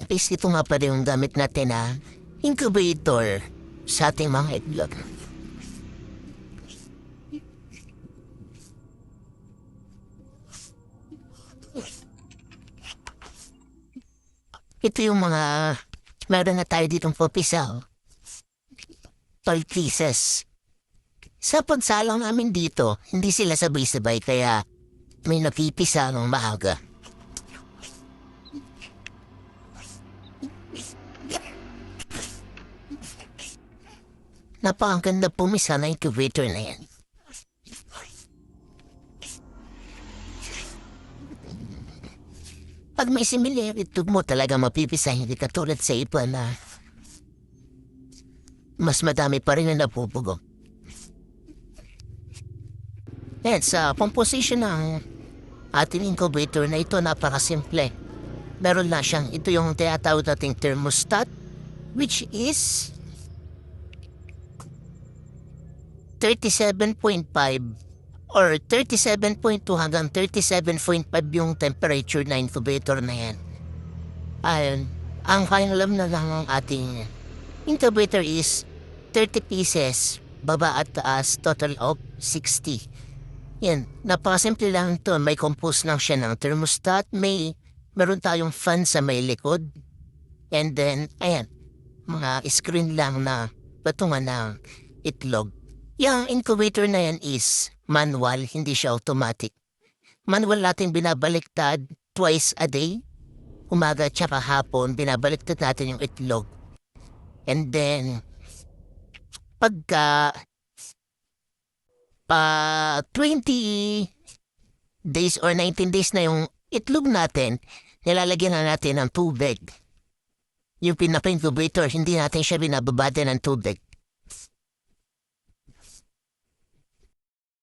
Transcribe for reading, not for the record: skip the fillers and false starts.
is ito nga pa rin yung gamit natin na incubator sa ating mga itlog. Ito yung mga meron na tayo ditong papisaw. 12 pieces. Sa pagsalang namin dito, hindi sila sabay-sabay kaya may napipisa ng maaga. Napakaganda pumisa na incubator na yan. Pag may similarity mo talaga mapipisa, hindi katulad sa iba na mas madami pa rin na napupugong. At sa composition ng ating incubator na ito, napakasimple. Meron lang siyang, ito yung tinatawag nating thermostat, which is 37.5 or 37.2 hanggang 37.5 yung temperature na incubator na yan. Ayun, ang kayang alam na lang ng ating incubator is 30 pieces, baba at taas, total of 60. Yan, napakasimple lang ito. May compose lang siya ng thermostat, meron tayong fan sa may likod, and then, ayan, mga screen lang na patungan ng itlog. Yung incubator na yan is manual, hindi siya automatic. Manual natin binabaliktad twice a day. Umaga tsaka hapon, binabaliktad natin yung itlog. And then, pagka 20 days or 19 days na yung itlog natin, nilalagyan na natin ng tubig. Yung pinaka-incubator, hindi natin siya binababada ng tubig.